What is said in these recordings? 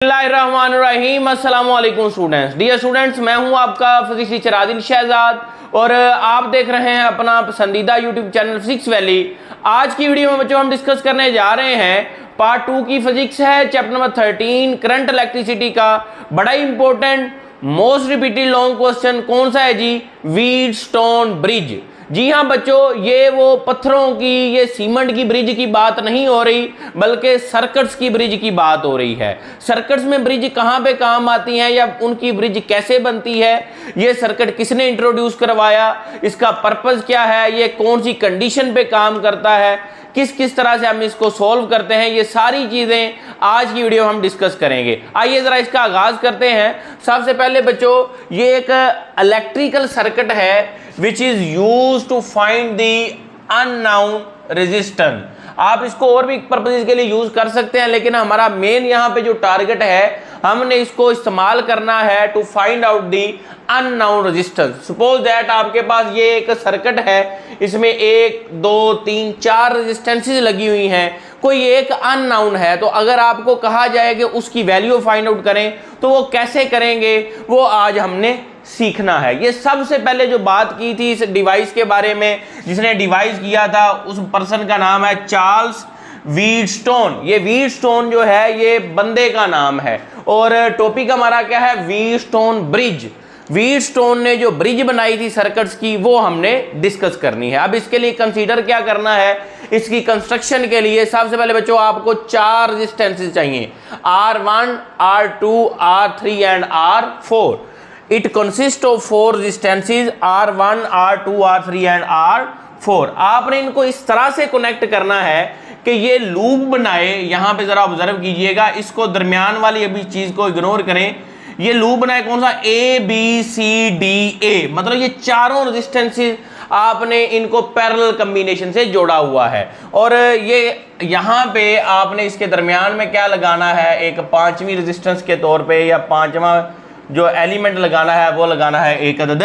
बिस्मिल्लाहिर्रहमानिर्रहीम। अस्सलाम वालेकुम स्टूडेंट्स। डियर स्टूडेंट्स, मैं हूं आपका फिजिक्स टीचर आदिल शहजाद और आप देख रहे हैं अपना पसंदीदा यूट्यूब चैनल फिजिक्स वैली। आज की वीडियो में बच्चों हम डिस्कस करने जा रहे हैं पार्ट 2 की फिजिक्स है, चैप्टर नंबर 13 करंट इलेक्ट्रिसिटी का बड़ा important most repeated long question कौन सा है जी? Wheatstone bridge. जी हाँ बच्चों, ये वो पत्थरों की, ये सीमेंट की ब्रिज की बात नहीं हो रही, बल्कि सर्किट्स की ब्रिज की बात हो रही है। सर्किट्स में ब्रिज कहाँ पे काम आती हैं या उनकी ब्रिज कैसे बनती है, ये सर्किट किसने इंट्रोड्यूस करवाया, इसका पर्पस क्या है, ये कौन सी कंडीशन पे काम करता है, किस किस तरह से हम इसको सॉल्व करते हैं, ये सारी चीजें आज की वीडियो में हम डिस्कस करेंगे। आइए जरा इसका आगाज करते हैं। सबसे पहले बच्चों, ये एक इलेक्ट्रिकल सर्किट है which is use to find the unknown resistance. आप इसको और भी पर्पसेस के लिए यूज कर सकते हैं, लेकिन हमारा मेन यहाँ पे जो टारगेट है, हमने इसको इस्तेमाल करना है to find out the unknown resistance. Suppose that आपके पास ये एक सर्किट है, इसमें 1 2 3 4 रेजिस्टेंसेस लगी हुई हैं, कोई एक अननोन है, तो अगर आपको कहा जाए कि उसकी वैल्यू फाइंड आउट करें तो वो कैसे करेंगे, वो आज हमने सीखना है। ये सबसे पहले जो बात की थी इस डिवाइस के बारे में, जिसने डिवाइस किया था उस पर्सन का नाम है चार्ल्स व्हीटस्टोन। ये व्हीटस्टोन जो है ये बंदे का नाम है और टॉपिक हमारा क्या है? Wheatstone bridge. व्हीटस्टोन ने जो ब्रिज बनाई थी सर्किट्स की, वो हमने डिस्कस करनी है। अब इसके लिए कंसीडर क्या करना है, इसकी कंस्ट्रक्शन के लिए सबसे पहले बच्चों आपको 4 रेजिस्टेंसेस चाहिए, R1 R2 R3 and R4। It consist of 4 resistances R1 R2 R3 and R4। आपने इनको इस तरह से कनेक्ट करना है कि ये लूप बनाए। यहां पे जरा ऑब्जर्व कीजिएगा, इसको दरमियान वाली अभी चीज को इग्नोर करें। ये लूप बनाए कौन सा? A B C D A, मतलब ये चारों रेजिस्टेंसेस आपने इनको पैरेलल कॉम्बिनेशन से जोड़ा हुआ है। और ये यहां पे आपने इसके दरमियान में क्या लगाना है? एक 5वीं रेजिस्टेंस के तौर पे या 5वां जो एलिमेंट लगाना है वो लगाना है एक अदद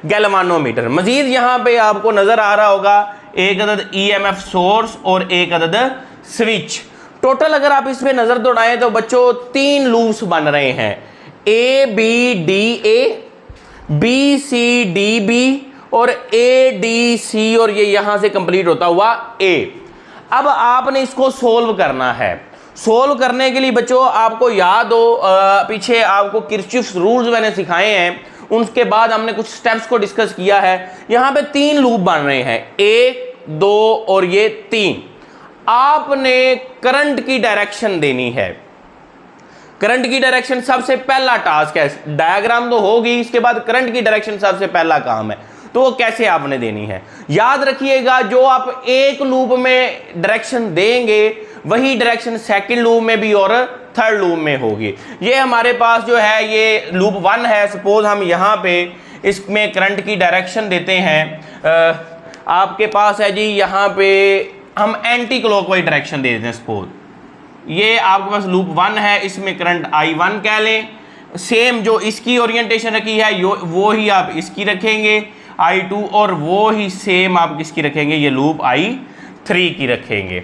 गैल्वानोमीटर। मजीद यहाँ पे आपको नजर आ रहा होगा एक अदद EMF सोर्स और एक अदद स्विच। टोटल अगर आप इसमें नजर दौड़ाएं तो बच्चों 3 लूप्स बन रहे हैं, A B D A, B C D B और A D C, और ये यहां से कंप्लीट होता हुआ A। अब आपने इसको सोल्व करना है। सोल्व करने के लिए बच्चों आपको याद हो, पीछे आपको किरचॉफ्स रूल्स मैंने सिखाए हैं, उनके बाद हमने कुछ स्टेप्स को डिस्कस किया है। यहां पे 3 लूप बन रहे हैं, 1 2 और ये 3। आपने करंट की डायरेक्शन देनी है। करंट की डायरेक्शन सबसे पहला टास्क है। डायग्राम तो होगी, इसके बाद करंट की डायरेक्शन सबसे पहला काम है, तो वो कैसे आपने देनी है? याद रखिएगा, जो आप एक लूप में डायरेक्शन देंगे वही डायरेक्शन सेकंड लूप में भी और थर्ड लूप में होगी। ये हमारे पास जो है ये लूप 1 है। सपोज हम यहाँ पे इसमें करंट की डायरेक्शन देते हैं, आपके पास है जी यहाँ पे हम एंटी क्लॉकवाइज डायरेक्शन दे देते हैं। सपोज ये आपके पास लूप 1 है, इसमें करंट I1 कह लें। सेम जो इसकी ओरिएंटेशन रखी है वो ही आप इसकी रखेंगे I2, और वो ही सेम आप किसकी रखेंगे? ये लूप I3 की रखेंगे।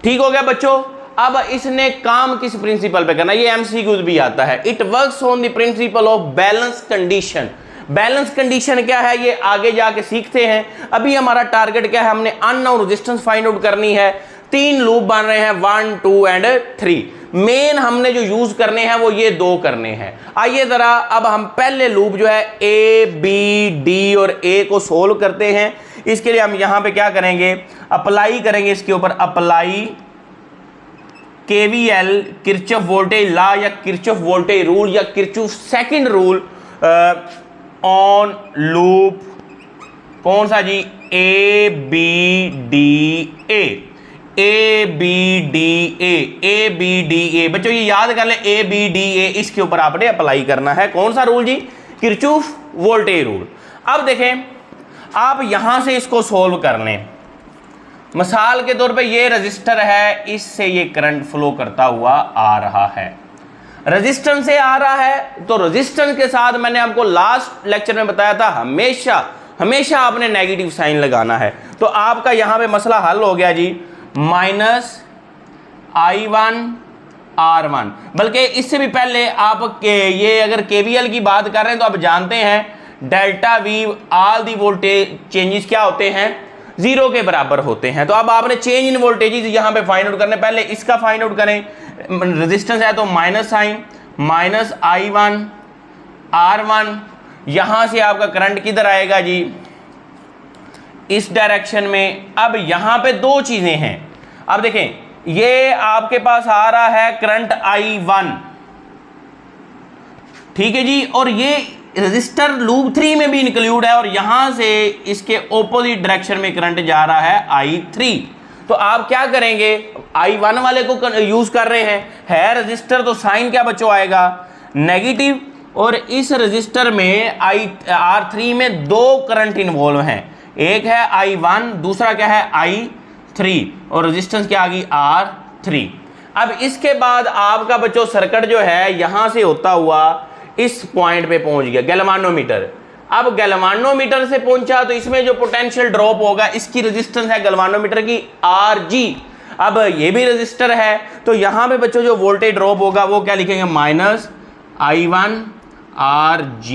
ठीक हो गया बच्चों। अब इसने काम किस प्रिंसिपल पे करना, ये MCQs भी आता है। It works on the principle of balance condition. Balance condition क्या है ये आगे जाके सीखते हैं। अभी हमारा टारगेट क्या है? हमने अननोन रेजिस्टेंस फाइंड आउट करनी है। 3 लूप बन रहे हैं, 1 2 एंड 3। मेन हमने जो यूज करने हैं वो ये 2 करने हैं। आइए जरा अब हम पहले लूप जो है A B D और A को सोल्व करते हैं। इसके लिए हम यहां पे क्या करेंगे? अप्लाई करेंगे इसके ऊपर, apply KVL Kirchhoff voltage law या किरचॉफ वोल्टेज रूल या Kirchhoff second rule on loop कौन सा जी? A B D A, A B D A, A B D A। बच्चों ये याद कर लें, A B D A, इसके ऊपर आपने अप्लाई करना है कौन सा रूल जी? Kirchhoff voltage rule. अब देखें, आप यहां से इसको सोल्व कर लें। मिसाल के तौर पे ये रजिस्टर है, इससे ये करंट फ्लो करता हुआ आ रहा है, रेजिस्टेंस से आ रहा है। तो रेजिस्टेंस के साथ मैंने आपको लास्ट लेक्चर में बताया था हमेशा आपने नेगेटिव साइन लगाना है। तो आपका यहां पे मसला हल हो गया जी। -I1 R1। बल्कि इससे भी पहले आप ये अगर KVL की बात कर रहे हैं तो आप जानते हैं delta V all the voltage changes क्या होते हैं, 0 के बराबर होते हैं। तो अब आपने चेंज इन वोल्टेजेस यहां पे फाइंड आउट करने, पहले इसका फाइंड आउट करें। रेजिस्टेंस है तो minus sign, minus I1 R1, यहां से आपका करंट किधर आएगा जी, इस डायरेक्शन में। अब यहां पे दो चीजें हैं, अब देखें ये आपके पास आ रहा है करंट I1, ठीक है जी, और ये रजिस्टर लूप 3 में भी इंक्लूड है और यहां से इसके ऑपोजिट डायरेक्शन में करंट जा रहा है I3। तो आप क्या करेंगे, I1 वाले को यूज कर रहे हैं, है रजिस्टर तो साइन क्या बच्चों आएगा, नेगेटिव, और इस रजिस्टर में R3 में दो करंट इन्वॉल्व हैं, एक है I1, दूसरा क्या है I3, और रेजिस्टेंस क्या आ गई R3। अब इसके बाद आपका बच्चों सर्किट जो है यहां से होता हुआ इस पॉइंट पे पहुंच गया गैल्वानोमीटर। अब गैल्वानोमीटर से पहुंचा तो इसमें जो पोटेंशियल ड्रॉप होगा, इसकी रेजिस्टेंस है गैल्वानोमीटर की Rg। अब ये भी रेजिस्टर है तो यहां पे बच्चों जो वोल्टेज ड्रॉप होगा वो क्या लिखेंगे, minus I1 Rg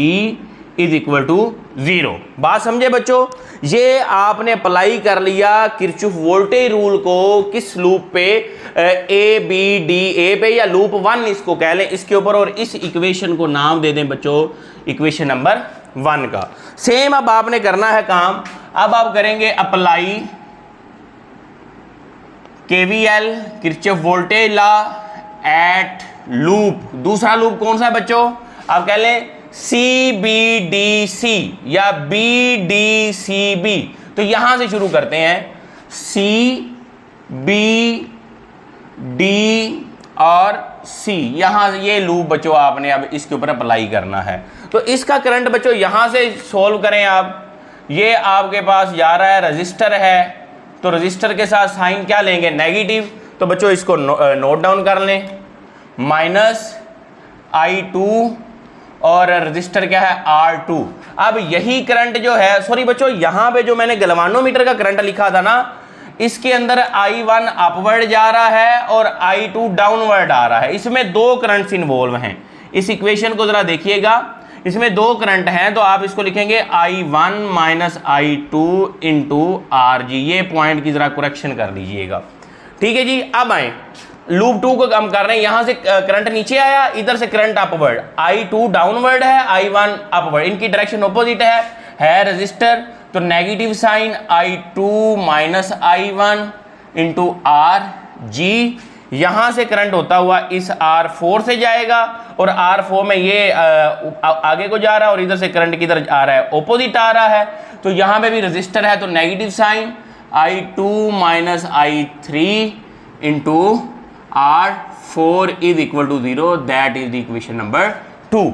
is equal to 0। बात समझे बच्चों, ये आपने अप्लाई कर लिया किरचॉफ वोल्टेज रूल को किस लूप पे, ए बी डी ए पे, या लूप 1 इसको कह लें इसके ऊपर, और इस इक्वेशन को नाम दे दें बच्चों इक्वेशन नंबर 1 का। सेम अब आपने करना है काम, अब आप करेंगे apply KVL Kirchhoff voltage law at loop, दूसरा लूप कौन सा है बच्चों, आप कह लें CBDC या BDCB। तो यहां से शुरू करते हैं, CBD और C, यहां से ये लूप बच्चों आपने अब इसके ऊपर अप्लाई करना है। तो इसका करंट बच्चों यहां से सॉल्व करें आप, ये आपके पास जा रहा है रजिस्टर है, तो रजिस्टर के साथ साइन क्या लेंगे, नेगेटिव। तो बच्चों इसको नोट डाउन कर लें, माइनस I2 और रजिस्टर क्या है R2। अब यही करंट जो है, सॉरी बच्चों यहां पे जो मैंने गैल्वानोमीटर का करंट लिखा था ना, इसके अंदर I1 अपवर्ड जा रहा है और I2 डाउनवर्ड आ रहा है, इसमें दो करंट्स इन्वॉल्व हैं। इस इक्वेशन को जरा देखिएगा, इसमें दो करंट हैं, तो आप इसको लिखेंगे I1 minus I2 into Rg। ये पॉइंट की जरा करेक्शन कर लीजिएगा, ठीक है जी। अब आए लूप 2 को हम कर रहे हैं, यहां से करंट नीचे आया, इधर से करंट अपवर्ड, I2 डाउनवर्ड है, I1 अपवर्ड, इनकी डायरेक्शन ऑपोजिट है रजिस्टर, तो negative sign I2 minus I1 into Rg। यहां से करंट होता हुआ इस R4 से जाएगा और R4 में ये आगे को जा रहा है और इधर से करंट किधर आ रहा है, ऑपोजिट आ रहा है। तो यहां पे भी रजिस्टर है तो negative sign I2 minus I3 into R4 is equal to 0, that is the equation number 2।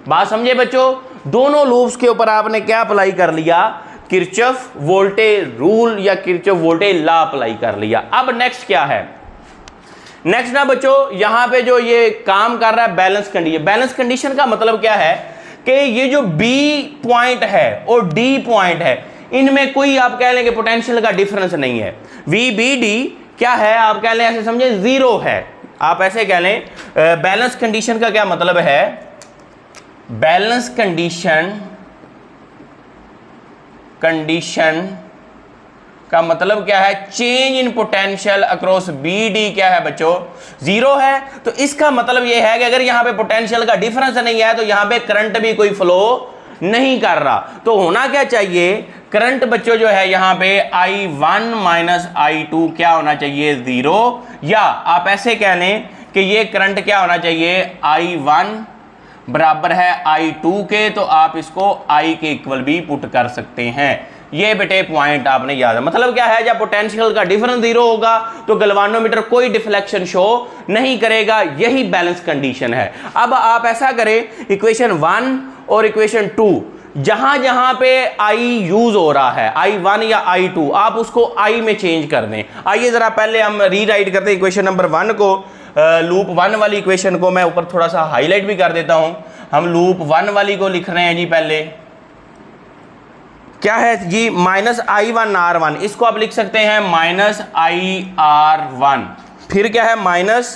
बात समझे बच्चों, दोनों लूप्स के ऊपर आपने क्या अप्लाई कर लिया, किरचॉफ वोल्टेज रूल या किरचॉफ वोल्टेज लॉ अप्लाई कर लिया। अब नेक्स्ट क्या है, नेक्स्ट ना बच्चों यहां पे जो ये काम कर रहा है बैलेंस कंडीशन। बैलेंस कंडीशन का मतलब क्या है कि ये जो B पॉइंट है और D पॉइंट है, इनमें कोई आप कह लेंगे पोटेंशियल का डिफरेंस नहीं है। VBD क्या है, आप कह लें ऐसे समझे 0 है, आप ऐसे कह लें। बैलेंस कंडीशन का क्या मतलब है, बैलेंस कंडीशन का मतलब क्या है, change in potential across BD क्या है बच्चों, 0 है। तो इसका मतलब यह है कि अगर यहां पे पोटेंशियल का डिफरेंस नहीं है तो यहां पे करंट भी कोई फ्लो नहीं कर रहा। तो होना क्या चाहिए, करंट बच्चों जो है यहां पे I1 माइनस I2 क्या होना चाहिए, 0, या आप ऐसे कह लें कि ये करंट क्या होना चाहिए, I1 बराबर है I2 के, तो आप इसको I के इक्वल भी पुट कर सकते हैं। ये बेटे पॉइंट आपने याद है, मतलब क्या है, जब पोटेंशियल का डिफरेंस 0 होगा तो गैल्वानोमीटर कोई डिफ्लेक्शन शो नहीं करेगा, यही बैलेंस कंडीशन है। अब आप ऐसा करें, इक्वेशन 1 और इक्वेशन 2 जहां जहां पे I यूज हो रहा है, I1 या I2, आप उसको I में चेंज कर दें। आइए जरा पहले हम रीराइट करते हैं इक्वेशन नंबर 1 को, लूप 1 वाली इक्वेशन को मैं ऊपर थोड़ा सा हाईलाइट भी कर देता हूं। हम लूप 1 वाली को लिख रहे हैं जी, पहले क्या है जी, माइनस I1 R1, इसको आप लिख सकते हैं माइनस I R1, फिर क्या है माइनस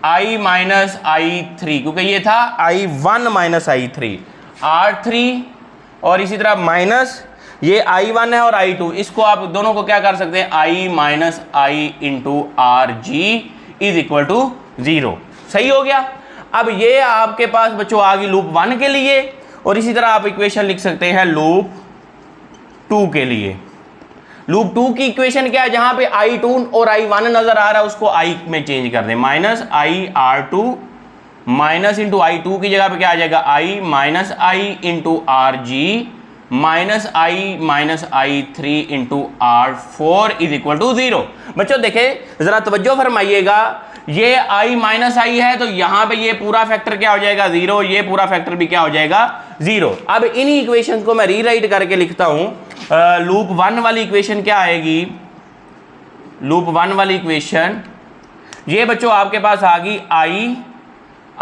I माइनस I3, क्योंकि ये था I1 माइनस I3, R3, और इसी तरह माइनस ये I1 है और I2, इसको आप दोनों को क्या कर सकते हैं, I minus I into RG is equal to 0। सही हो गया। अब ये आपके पास बच्चों आ गई लूप 1 के लिए, और इसी तरह आप इक्वेशन लिख सकते हैं लूप 2 के लिए। लूप 2 की इक्वेशन क्या है, जहां पे I2 और I1 नजर आ रहा है उसको I में चेंज कर दें, minus IR2 minus into I2 की जगह पे क्या आ जाएगा, I minus I into RG minus I3 into R4 is equal to 0। बच्चों देखें जरा तवज्जो फरमाइएगा, ये I माइनस I है तो यहां पे ये पूरा फैक्टर क्या हो जाएगा 0, ये पूरा फैक्टर भी क्या हो जाएगा 0। अब इन्हीं इक्वेशन को मैं रीराइट करके लिखता हूं। लूप 1 वाली इक्वेशन क्या आएगी, लूप 1 वाली इक्वेशन ये बच्चों आपके पास आ गई I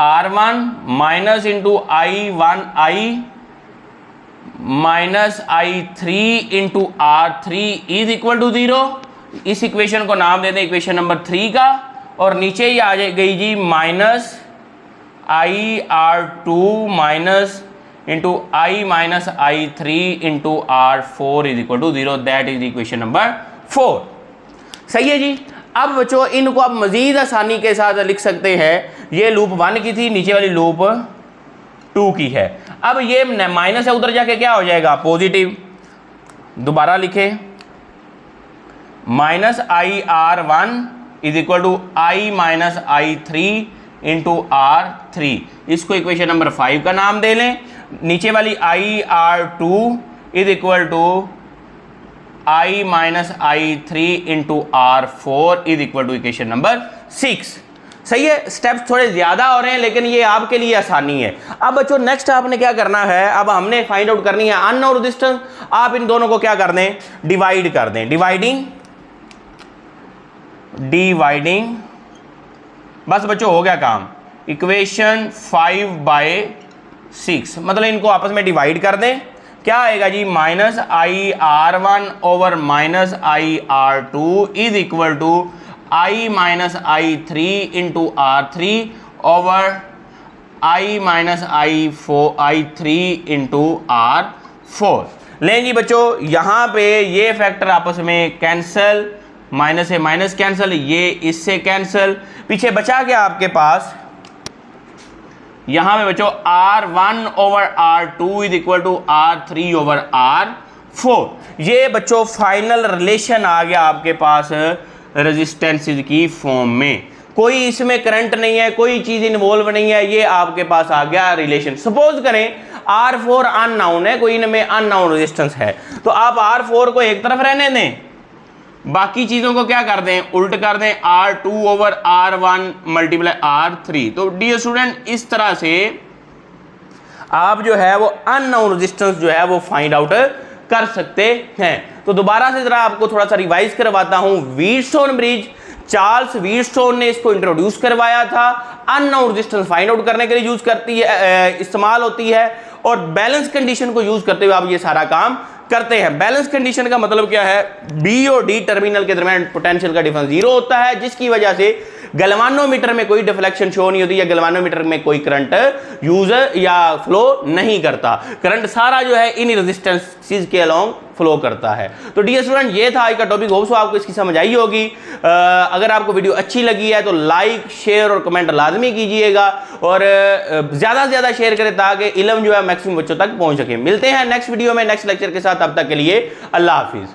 R1 minus into I1I minus I3 into R3 is equal to 0। इस इक्वेशन को नाम देते हैं इक्वेशन नंबर 3 का, और नीचे ही आ गई जी minus IR2 minus into I minus I3 into R4 is equal to 0। That is equation number 4। सही है जी। अब बच्चों इनको आप मजीद आसानी के साथ लिख सकते हैं, ये लूप 1 की थी, नीचे वाली लूप 2 की है। अब ये माइनस है, उधर जाके क्या हो जाएगा पॉजिटिव। दोबारा लिखे, minus IR1 is equal to I minus I3 into R3, इसको इक्वेशन नंबर 5 का नाम दे लें। नीचे वाली IR2 is equal to I minus I3 into R4 is equal to equation number 6। सही है। स्टेप्स थोड़े ज्यादा हो रहे हैं लेकिन ये आपके लिए आसानी है। अब बच्चों नेक्स्ट आपने क्या करना है, अब हमने फाइंड आउट करनी है अननोन रेजिस्टेंस। आप इन दोनों को क्या कर दें, डिवाइड कर दें, डिवाइडिंग बस बच्चों हो गया काम। इक्वेशन 5/6 मतलब इनको आपस में डिवाइड कर दें, क्या आएगा जी, minus IR1 over minus IR2 is equal to I minus I3 into R3 over I minus I3 into R4। लें जी बच्चों यहां पे ये फैक्टर आपस में कैंसल, माइनस से माइनस कैंसल, ये इससे कैंसल, पीछे बचा क्या आपके पास, यहां पे बच्चों R1 over R2 is equal to R3 over R4। ये बच्चों फाइनल रिलेशन आ गया आपके पास रेजिस्टेंसेस की फॉर्म में। कोई इसमें करंट नहीं है, कोई चीज इन्वॉल्व नहीं है, ये आपके पास आ गया रिलेशन। सपोज करें R4 अननोन है, कोई इनमें अननोन रेजिस्टेंस है, तो आप R4 को एक तरफ रहने दें, बाकी चीजों को क्या कर दें, उल्ट कर दें, R2 over R1 multiply R3। तो डियर स्टूडेंट इस तरह से आप जो है वो अननोन रेजिस्टेंस जो है वो फाइंड आउट कर सकते हैं। तो दोबारा से जरा आपको थोड़ा सा रिवाइज करवाता हूं। व्हीटस्टोन ब्रिज, चार्ल्स व्हीटस्टोन ने इसको इंट्रोड्यूस करवाया था, अननोन रेजिस्टेंस फाइंड आउट करने के लिए यूज करती है, इस्तेमाल होती है, और बैलेंस कंडीशन को यूज करते हुए आप ये सारा काम करते हैं। बैलेंस कंडीशन का मतलब क्या है, बी और डी टर्मिनल के दरमियान पोटेंशियल का डिफरेंस 0 होता है, जिसकी वजह से गैल्वानोमीटर में कोई डिफ्लेक्शन शो नहीं होती, या गैल्वानोमीटर में कोई करंट यूज या फ्लो नहीं करता। करंट सारा जो है इन रेजिस्टेंसेस के अलोंग फ्लो करता है। तो डियर स्टूडेंट ये था आज का टॉपिक, होप सो आपको इसकी समझ आई होगी। अगर आपको वीडियो अच्छी लगी है तो लाइक, शेयर और कमेंट लाजमी कीजिएगा, और ज्यादा से ज्यादा शेयर करें ताकि इल्म जो है मैक्सिमम बच्चों तक पहुंच सके। मिलते हैं नेक्स्ट वीडियो में नेक्स्ट लेक्चर के साथ, तब तक के लिए अल्लाह हाफिज।